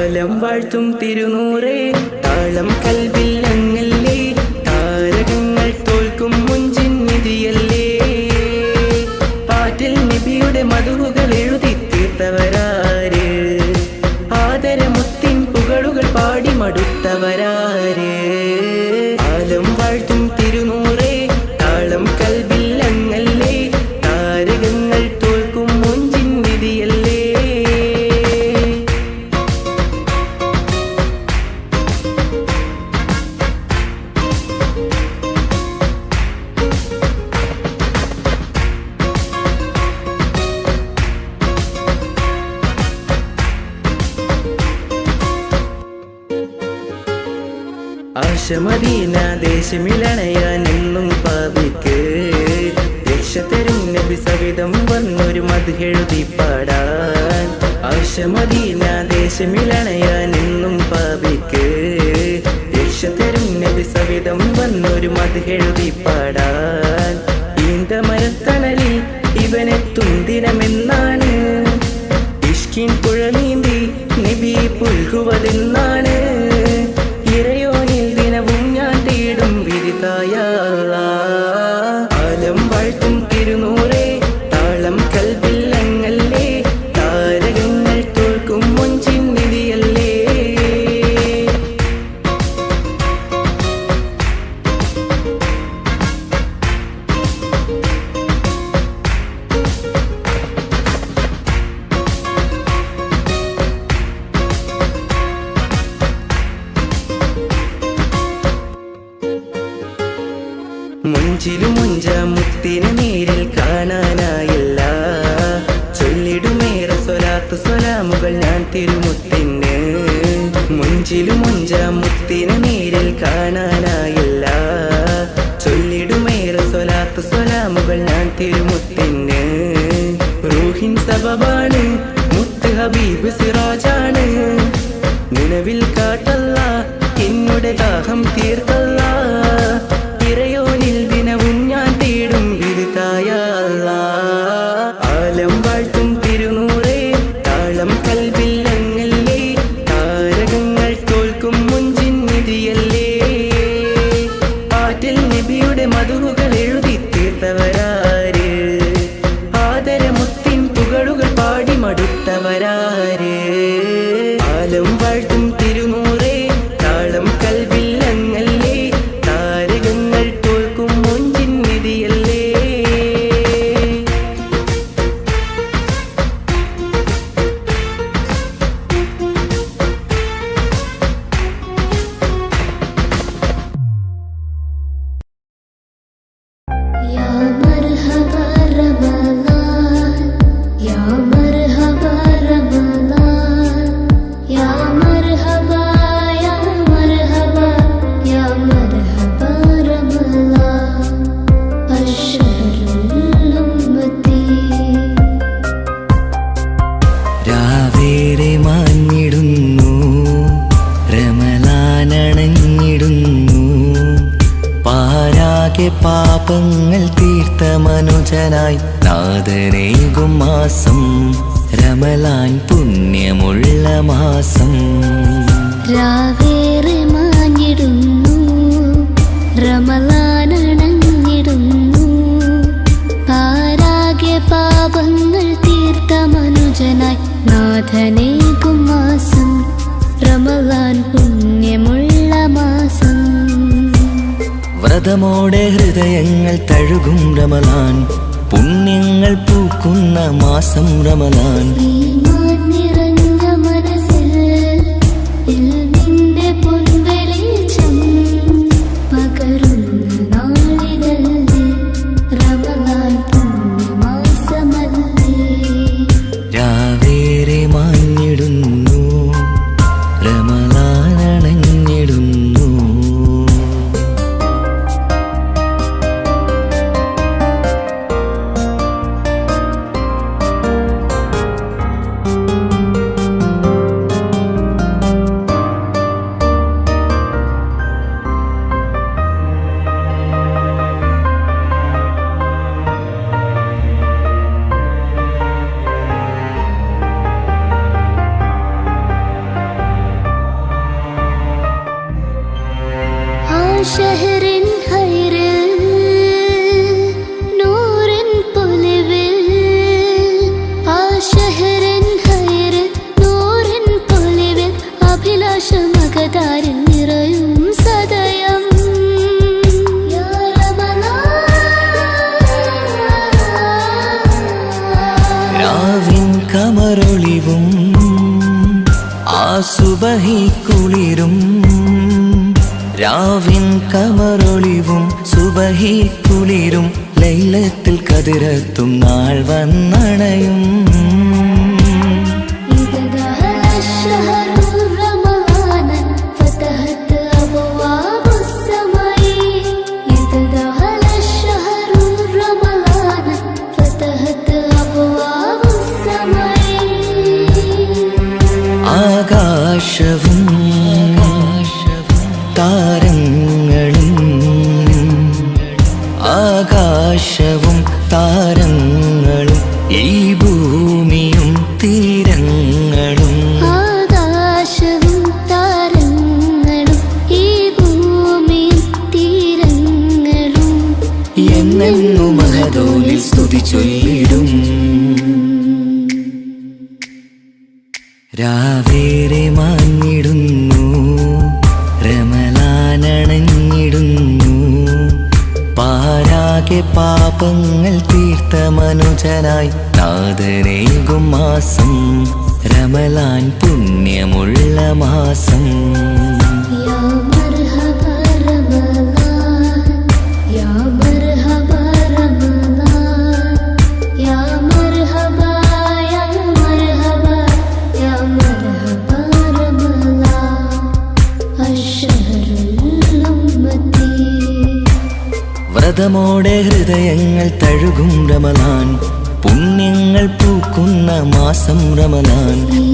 ആലം വാഴ്ത്തും തിരുനൂറേ താളം കൽബിൽ അങ്ങല്ലേ താരകങ്ങൾ തോൽക്കും മുഞ്ചിൻ നിധിയല്ലേ പാറ്റിൽ നബിയുടെ മധുകൾ എഴുതി തീർത്തവരാര് ആദരമുത്തിൻ പുകളുകൾ പാടി മടുത്തവരാര് ആലം വാഴ്ത്തും തിരുനൂറേ താളം കൽബിൽ അങ്ങല്ലേ താരകങ്ങൾ തോൽക്കും മുഞ്ചിൻ നിധിയല്ലേ ആശമദീന ദേശമിലണയാനെന്നും പാപിക്ക് രക്ഷ തരും നബി സവിധം വന്നൊരു മദ്ഹെഴുതി പാടാൻ ആശമദീന ദേശമിലണയാനെന്നും പാപിക്ക് രക്ഷ തരും നബി സവിധം വന്നൊരു മദ്ഹെഴുതി പാടാൻ ഈന്തമരത്തണലിൽ ഇവനെത്തും ദിനമെന്നാണ് ഇഷ്കിൻ പുഴ നീന്തി നബി പുൽകുവതെന്നാണ് ഇറയോനിൽ ദിനവും ഞാൻ തേടും വിധിതായ ആലം വാഴ്ത്തും തിരുനൂറേ താളം കൽബിൽ അങ്ങല്ലേ താരകങ്ങൾ തോൽക്കും മുഞ്ചിൻ നിധിയല്ലേ മുഞ്ചിലും മുഞ്ച മുത്തിനെ നേരിൽ കാണാനായില്ല ചൊല്ലിടുമേറെ സ്വലാത്ത് സ്വലാമുകൾ ഞാൻ തിരുമുത്തിന് മുഞ്ചിലും മുഞ്ച മുത്തിനെ നേരിൽ കാണാനായില്ല ചൊല്ലിടുമേറെ സ്വലാത്ത് സ്വലാമുകൾ ഞാൻ തിരുമുത്തിന് റൂഹിൻ സബബാണ് മുത്ത് ഹബീബ് സിറാജാണ് നിലവിൽ കാട്ടല്ല എന്നുടെ ദാഹം തീർക്കല്ല ഇറയോനിൽ ദിനവും ഞാൻ തേടും വിരുതായ ആലം വാഴ്ത്തും തിരുനൂറേ താളം കൽബിൽ അങ്ങല്ലേ താരകങ്ങൾ തോൽക്കും മുഞ്ചിൻ നിധിയല്ലേ പാറ്റിൽ നബിയുടെ മധുകൾ എഴുതി തീർത്തവരാര് ആദരമുത്തിൻ പുകളുകൾ പാടി മടുത്തവരാര് ആലം വാഴ്ത്തും തിരുനൂറേ താളം കൽബിൽ അങ്ങല്ലേ താരകങ്ങൾ തോൽക്കും മുഞ്ചിൻ നിധിയല്ലേ പാപങ്ങൾ തീർത്ത മനുജനായി നാഥനേകും മാസം രമലാൻ പുണ്യമുള്ള മാസം രാവേറെ മാഞ്ഞിടുന്നു റമളാനണഞ്ഞിടുന്നു പാരാകെ പാപങ്ങൾ തീർത്ത മനുജനായി നാഥനേകും മാസം റമളാൻ പുണ്യമുള്ള മാസം വ്രതമോടെ ഹൃദയങ്ങൾ തഴുകും റമളാൻ പുണ്യങ്ങൾ പൂക്കുന്ന മാസം റമളാൻ ഈമാൻ നിറഞ്ഞ മനസ്സിൽ ഇൽമിന്റെ പൊൻവെളിച്ചം പകരുന്ന നാളിതല്ലേ റമളാൻ പുണ്യമാസമല്ലേ രാവേറെ മാഞ്ഞിടുന്നു റമളാൻ അണഞ്ഞിടുന്നു പ്രകാശമകതാരിൽ നിറയും സദയം യാ റമളാൻ രാവിൻ കമറൊളിവും ആ സുബഹി കുളിരും രാവിൻ കമറൊളിവും സുബഹി കുളിരും ലൈലത്തിൽ കതിരത്തും നാൾ വന്നണയും ആകാശവും താരങ്ങളും ആകാശവും താരങ്ങളും ഈ ഭൂമിയും തീരങ്ങളും ആകാശവും താരങ്ങളും ഈ ഭൂമിയും തീരങ്ങളും എന്നെന്നു മഹദോനിൽ സ്തുതി ചൊല്ലിടും രാവേറെ മാഞ്ഞിടുന്നു റമളാനണഞ്ഞിടുന്നു പാരാകെ പാപങ്ങൾ തീർത്ത മനുജനായി നാഥനേകും മാസം റമളാൻ പുണ്യമുള്ള മാസം യാ മർഹബ റമളാൻ യാ മർഹബ റമളാൻ യാ മർഹബ യാ മർഹബ യാ മർഹബ റമളാൻ അശ്ശഹറുൽ ഉമ്മത്തി വ്രതമോടെ ഹൃദയങ്ങൾ തഴുകും റമളാൻ പുണ്യങ്ങൾ പൂക്കുന്ന മാസം റമളാൻ ഈ